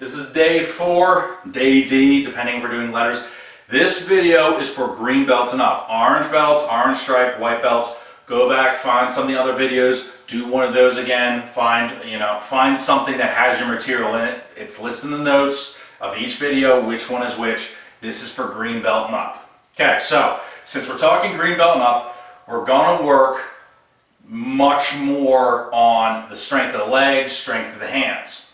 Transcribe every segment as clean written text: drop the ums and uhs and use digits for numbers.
This is day 4, day D, depending if we're doing letters. This video is for green belts and up. Orange belts, orange stripe, white belts. Go back, find some of the other videos, do one of those again, find something that has your material in it. It's listed in the notes of each video, which one is which. This is for green belt and up. Okay, so since we're talking green belt and up, we're gonna work much more on the strength of the legs, strength of the hands.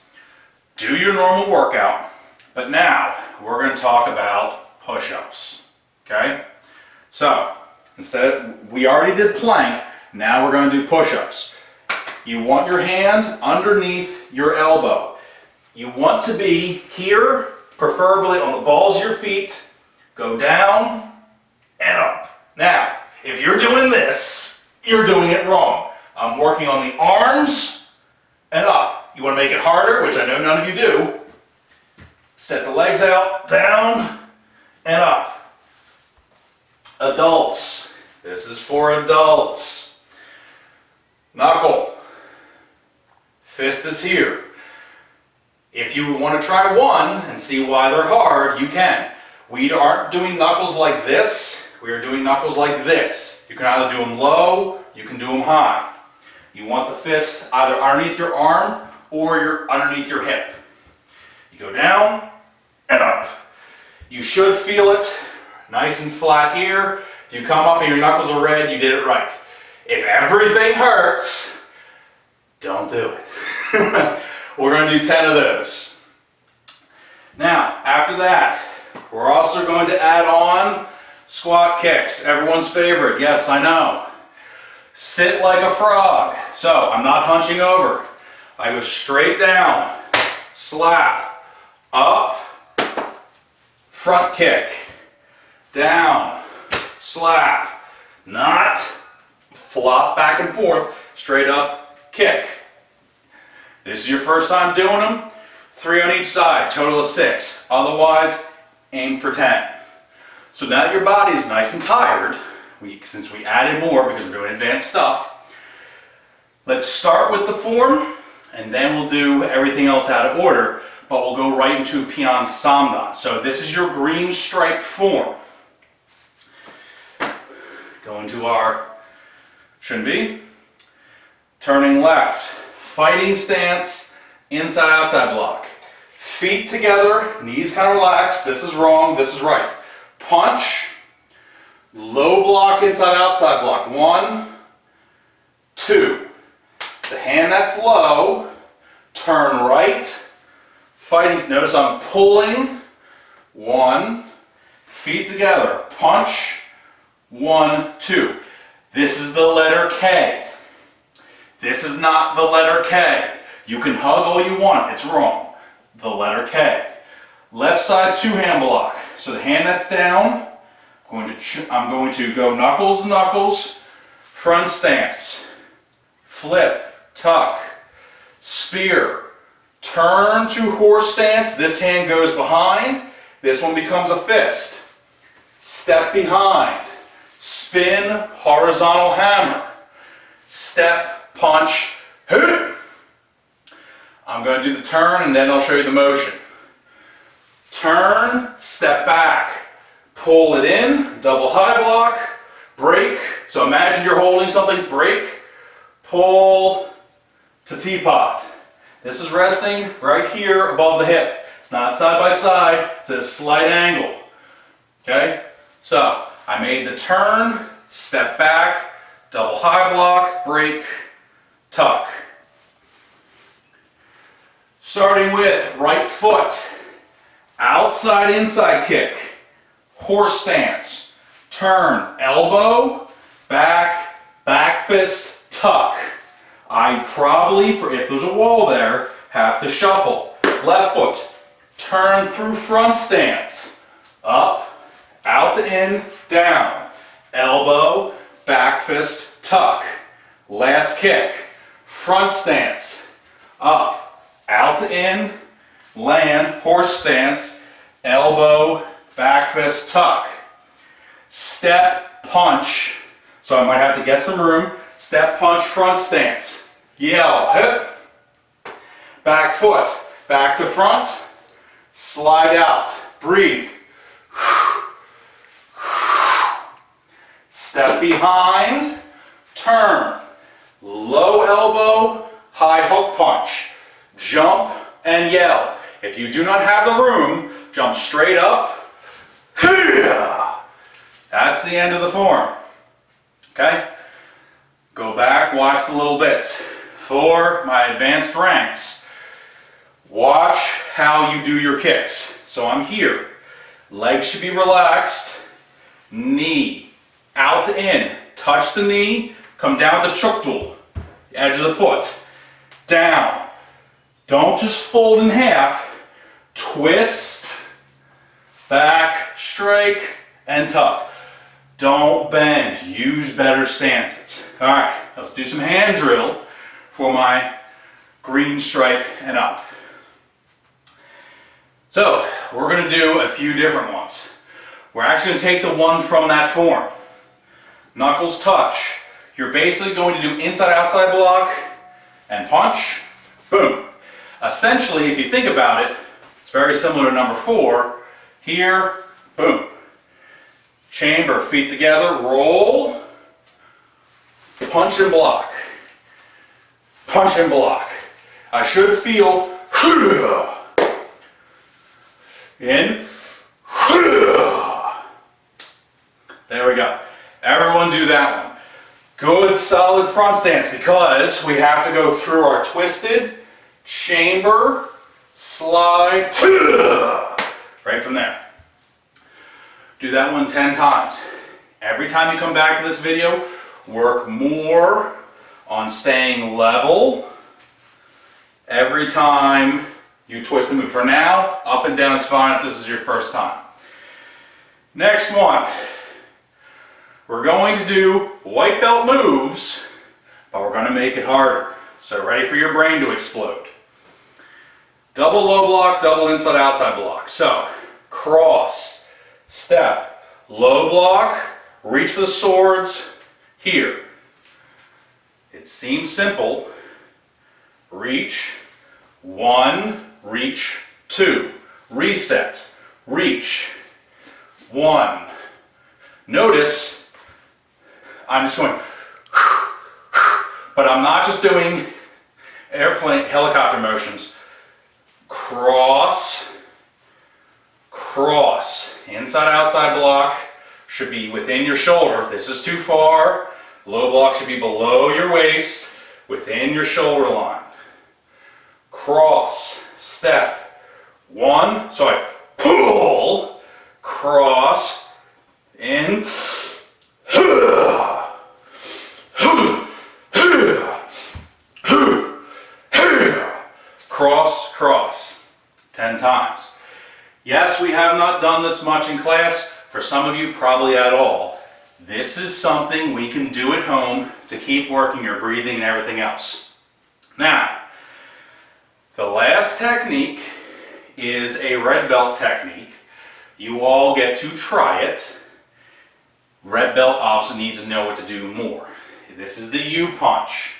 Do your normal workout, but now we're gonna talk about push-ups, okay? So, we already did plank, now we're gonna do push-ups. You want your hand underneath your elbow. You want to be here, preferably on the balls of your feet, go down and up. Now, if you're doing this, you're doing it wrong. I'm working on the arms and up. You want to make it harder, which I know none of you do. Set the legs out, down and up. Adults, this is for adults. Knuckle, fist is here. If you want to try one and see why they're hard, you can. We aren't doing knuckles like this, we are doing knuckles like this. You can either do them low, you can do them high. You want the fist either underneath your arm or underneath your hip. You go down and up. You should feel it nice and flat here. If you come up and your knuckles are red, you did it right. If everything hurts, don't do it. We're going to do 10 of those. Now, after that, we're also going to add on squat kicks. Everyone's favorite. Yes, I know. Sit like a frog. So, I'm not hunching over. I go straight down, slap, up, front kick, down, slap, not flop back and forth, straight up, kick. This is your first time doing them, 3 on each side, total of 6. Otherwise, aim for 10. So now that your body is nice and tired, since we added more because we're doing advanced stuff, let's start with the form and then we'll do everything else out of order, but we'll go right into Pyung Ahn Sam Dan. So this is your green stripe form. Go into our Chun-Bi, turning left, fighting stance, inside outside block. Feet together, knees kind of relaxed. This is wrong, this is right. Punch, low block, inside outside block. 1, 2. The hand that's low, turn right, fighting, notice I'm pulling, 1, feet together, punch, 1, 2. This is the letter K. This is not the letter K. You can hug all you want, it's wrong. The letter K. Left side 2-hand block. So the hand that's down, I'm going to go knuckles to knuckles, front stance, flip, tuck, spear, turn to horse stance. This hand goes behind, this one becomes a fist. Step behind, spin, horizontal hammer, step, punch, hit. I'm going to do the turn and then I'll show you the motion. Turn, step back, pull it in, double high block, break. So imagine you're holding something, break, pull to teapot. This is resting right here above the hip. It's not side by side, it's at a slight angle. Okay? So I made the turn, step back, double high block, break, tuck. Starting with right foot, outside inside kick, horse stance, turn, elbow, back, back fist, tuck. I probably, if there's a wall there, have to shuffle. Left foot, turn through front stance, up, out to in, down, elbow, back fist, tuck. Last kick, front stance, up, out to in, land, horse stance, elbow, back fist, tuck. Step, punch. So I might have to get some room. Step, punch, front stance. Yell, hip. Back foot, back to front, slide out, breathe. Step behind, turn. Low elbow, high hook punch. Jump and yell. If you do not have the room, jump straight up. That's the end of the form. Okay? Go back, watch the little bits. For my advanced ranks, watch how you do your kicks. So I'm here. Legs should be relaxed. Knee out to in. Touch the knee. Come down with the chukdul, edge of the foot. Down. Don't just fold in half. Twist, back, strike, and tuck. Don't bend. Use better stances. All right, let's do some hand drill for my green stripe and up. So, we're going to do a few different ones. We're actually going to take the one from that form. Knuckles touch. You're basically going to do inside-outside block and punch. Boom. Essentially, if you think about it, it's very similar to number 4. Here, boom. Chamber, feet together, roll. Punch and block. Punch and block. I should feel in. There we go. Everyone do that one. Good solid front stance because we have to go through our twisted, chamber, slide, right from there. Do that one 10 times. Every time you come back to this video, work more on staying level every time you twist and move. For now, up and down is fine if this is your first time. Next one. We're going to do white belt moves, but we're going to make it harder. So ready for your brain to explode. Double low block, double inside outside block. So cross, step, low block, reach for the swords, here. It seems simple. Reach, 1, reach, 2. Reset, reach, 1. Notice, I'm just going, but I'm not just doing airplane, helicopter motions. Cross, cross. Inside, outside block should be within your shoulder. This is too far. Low block should be below your waist, within your shoulder line. Cross, step, 1, so I pull, cross, in, cross, cross, 10 times. Yes, we have not done this much in class. For some of you, probably at all. This is something we can do at home to keep working your breathing and everything else. Now, the last technique is a red belt technique. You all get to try it. Red belt obviously needs to know what to do more. This is the U punch.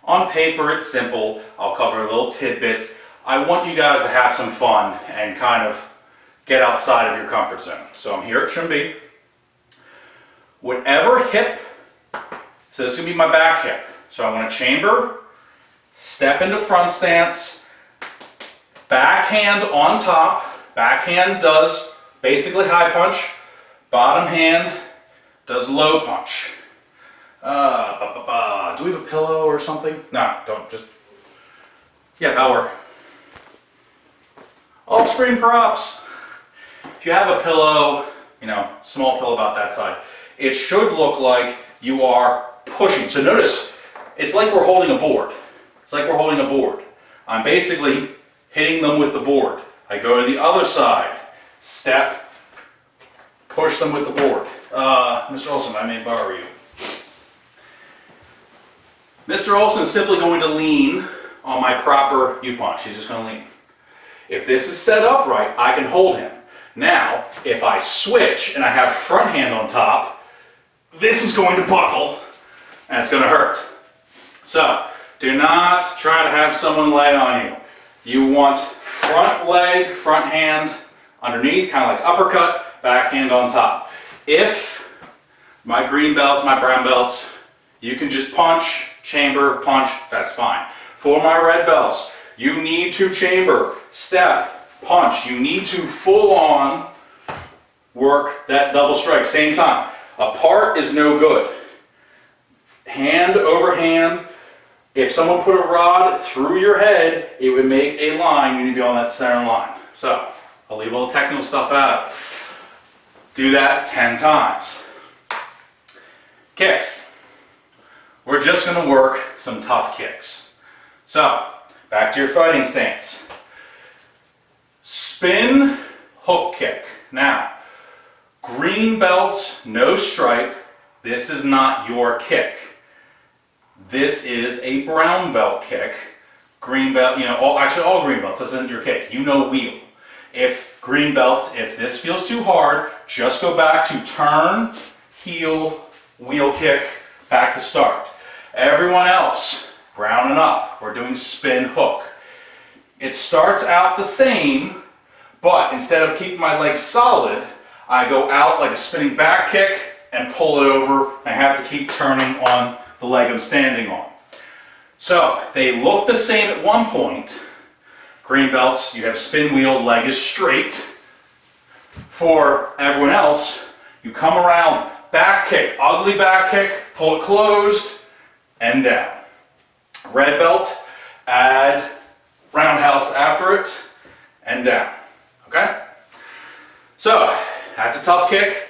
On paper, it's simple. I'll cover little tidbits. I want you guys to have some fun and kind of get outside of your comfort zone. So I'm here at Chumbi. Whatever hip, so this is going to be my back hip. So I want to chamber, step into front stance, backhand on top. Backhand does basically high punch. Bottom hand does low punch. Do we have a pillow or something? No, don't, just, yeah, that'll work. Off-screen props. If you have a pillow, you know, small pillow about that side, it should look like you are pushing. So notice, it's like we're holding a board. It's like we're holding a board. I'm basically hitting them with the board. I go to the other side, step, push them with the board. Mr. Olson, I may borrow you. Mr. Olson is simply going to lean on my proper U-punch. He's just going to lean. If this is set up right, I can hold him. Now, if I switch and I have front hand on top, this is going to buckle and it's going to hurt. So, do not try to have someone lay on you. You want front leg, front hand underneath, kind of like uppercut, back hand on top. If my green belts, my brown belts, you can just punch, chamber, punch, that's fine. For my red belts, you need to chamber, step, punch. You need to full on work that double strike, same time. Apart is no good. Hand over hand. If someone put a rod through your head, it would make a line. You need to be on that center line. So, I'll leave all the technical stuff out. Do that 10 times. Kicks. We're just going to work some tough kicks. So, back to your fighting stance. Spin, hook kick. Now, green belts, no stripe. This is not your kick. This is a brown belt kick. Green belt, all green belts, this isn't your kick. You know wheel. If green belts, if this feels too hard, just go back to turn, heel, wheel kick, back to start. Everyone else, brown and up, we're doing spin hook. It starts out the same, but instead of keeping my legs solid, I go out like a spinning back kick and pull it over. I have to keep turning on the leg I'm standing on. So they look the same at one point. Green belts, you have spin wheel, leg is straight. For everyone else, you come around, back kick, ugly back kick, pull it closed, and down. Red belt, add roundhouse after it, and down. Okay? So, that's a tough kick.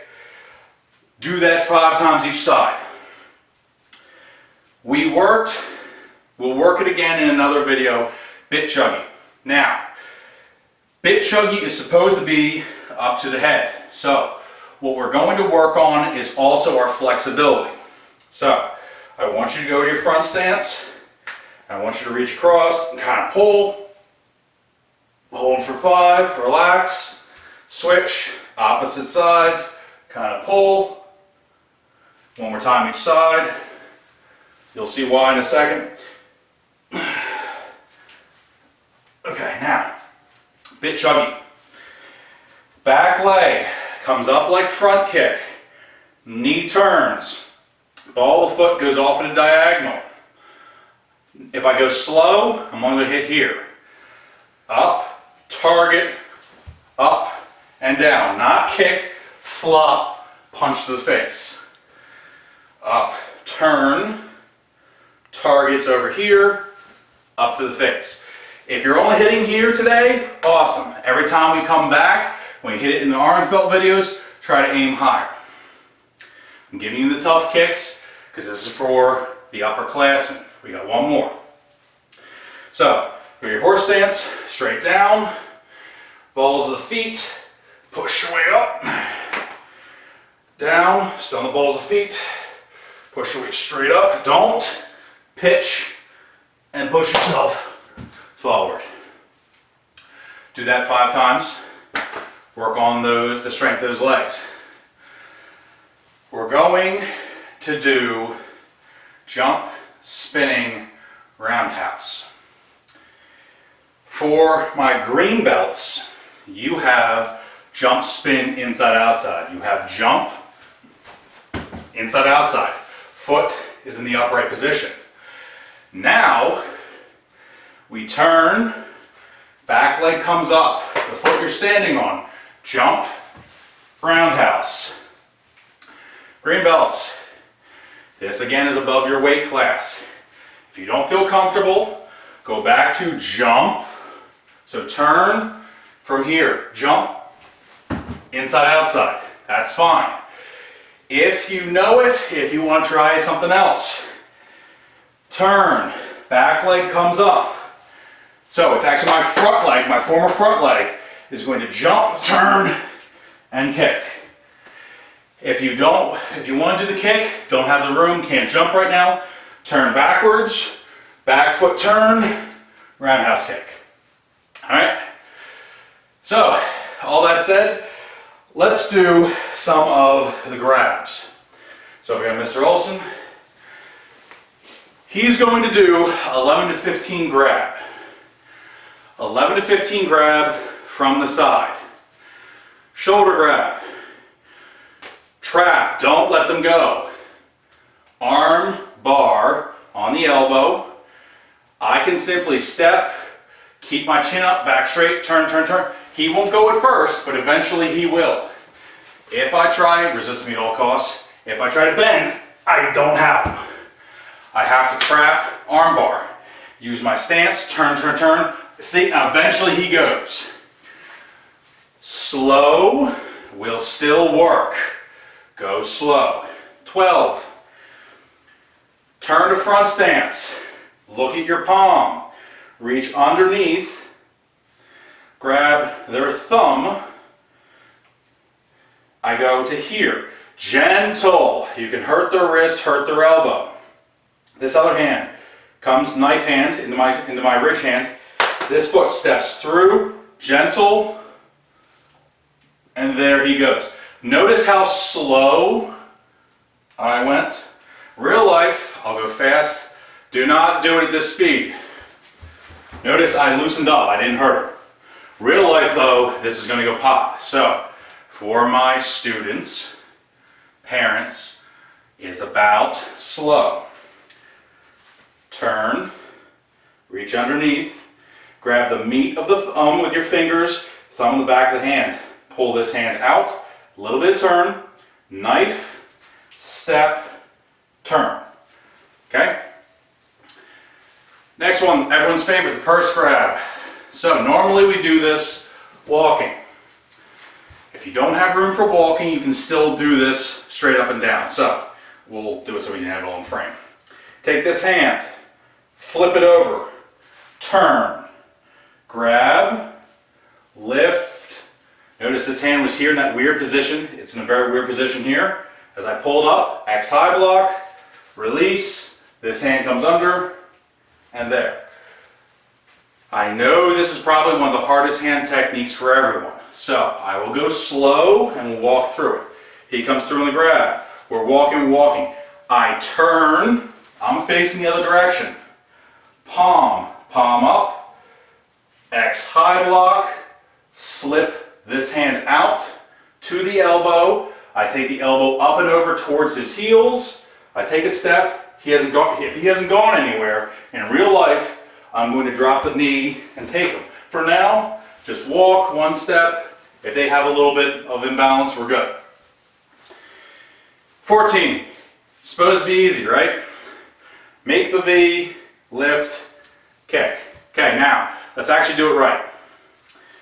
Do that 5 times each side. We'll work it again in another video, bit chuggy. Now, bit chuggy is supposed to be up to the head. So, what we're going to work on is also our flexibility. So, I want you to go to your front stance. I want you to reach across and kind of pull. Hold for 5, relax, switch, opposite sides, kind of pull. One more time each side. You'll see why in a second. Okay, now, bit chuggy. Back leg comes up like front kick. Knee turns. Ball of foot goes off at a diagonal. If I go slow, I'm only going to hit here. Up, target, up, and down. Not kick, flop, punch to the face. Up, turn, targets over here, up to the face. If you're only hitting here today, awesome. Every time we come back, when you hit it in the orange belt videos, try to aim higher. I'm giving you the tough kicks because this is for the upperclassmen. We got one more. So, go your horse stance, straight down, balls of the feet, push your way up, down, still on the balls of feet, push your way straight up, don't pitch and push yourself forward. Do that 5 times. Work on the strength of those legs. We're going to do jump, spinning, roundhouse. For my green belts, you have jump, spin, inside, outside. You have jump, inside, outside. Foot is in the upright position. Now, we turn, back leg comes up, the foot you're standing on. Jump, roundhouse. Green belts. This again is above your weight class. If you don't feel comfortable, go back to jump. So turn from here, jump, inside, outside. That's fine. If you know it, if you want to try something else, turn, back leg comes up. So it's actually my front leg, my former front leg, is going to jump, turn, and kick. If you want to do the kick, don't have the room, can't jump right now, turn backwards, back foot turn, roundhouse kick. All right? So, all that said, let's do some of the grabs. So we got Mr. Olson. He's going to do 11 to 15 grab. 11 to 15 grab from the side. Shoulder grab. Trap, don't let them go. Arm bar on the elbow. I can simply step, keep my chin up, back straight, turn, turn, turn. He won't go at first, but eventually he will. If I try, resist me at all costs. If I try to bend, I don't have him. I have to trap, arm bar. Use my stance, turn, turn, turn. See, now eventually he goes. Slow will still work. Go slow. 12. Turn to front stance. Look at your palm. Reach underneath. Grab their thumb. I go to here. Gentle. You can hurt their wrist, hurt their elbow. This other hand comes knife hand into my ridge hand. This foot steps through, gentle, and there he goes. Notice how slow I went. Real life, I'll go fast. Do not do it at this speed. Notice I loosened up, I didn't hurt her. Real life though, this is gonna go pop. So, for my students, parents, is about slow. Turn, reach underneath, grab the meat of the thumb with your fingers, thumb in the back of the hand. Pull this hand out, a little bit of turn, knife, step, turn. Okay? Next one, everyone's favorite, the purse grab. So normally we do this walking. If you don't have room for walking, you can still do this straight up and down. So we'll do it so we can have it all in frame. Take this hand, flip it over, turn, grab, lift. Notice this hand was here in that weird position. It's in a very weird position here. As I pulled up, X high block, release, this hand comes under, and there. I know this is probably one of the hardest hand techniques for everyone. So I will go slow and we'll walk through it. He comes through in the grab. We're walking, walking. I turn, I'm facing the other direction. Palm, palm up, X high block, slip this hand out to the elbow. I take the elbow up and over towards his heels. I take a step. If he hasn't gone anywhere, in real life, I'm going to drop the knee and take him. For now, just walk one step. If they have a little bit of imbalance, we're good. 14. Supposed to be easy, right? Make the V, lift, kick. Okay, now, let's actually do it right.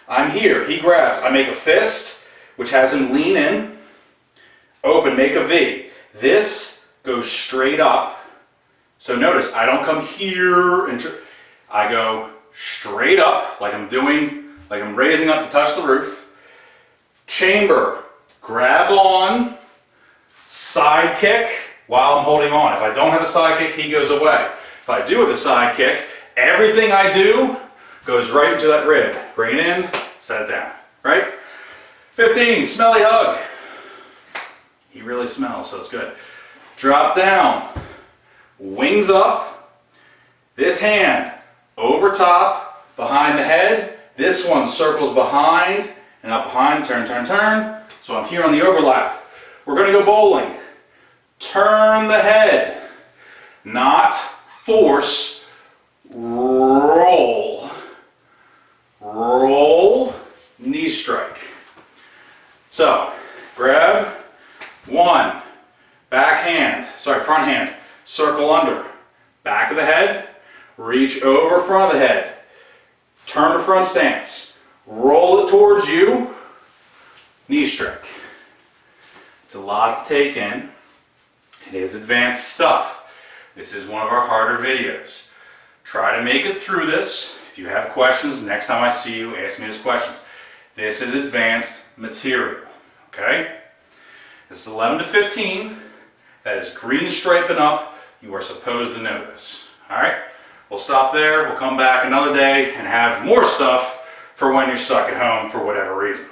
I'm here, he grabs. I make a fist, which has him lean in. Open, make a V. This goes straight up. So notice, I don't come here and I go straight up like I'm raising up to touch the roof. Chamber, grab on, side kick while I'm holding on. If I don't have a side kick, he goes away. If I do have a side kick, everything I do goes right into that rib. Bring it in, set it down, right? 15, smelly hug. He really smells, so it's good. Drop down, wings up. This hand over top, behind the head. This one circles behind and up behind, turn, turn, turn. So I'm here on the overlap. We're gonna go bowling. Turn the head, not force, roll. Roll, knee strike. So, grab, one, front hand, circle under, back of the head, reach over front of the head, turn to front stance, roll it towards you, knee strike. It's a lot to take in. It is advanced stuff. This is one of our harder videos. Try to make it through this. If you have questions, next time I see you, ask me those questions. This is advanced material, okay? This is 11 to 15. That is green striping up. You are supposed to know this, all right? We'll stop there. We'll come back another day and have more stuff for when you're stuck at home for whatever reason.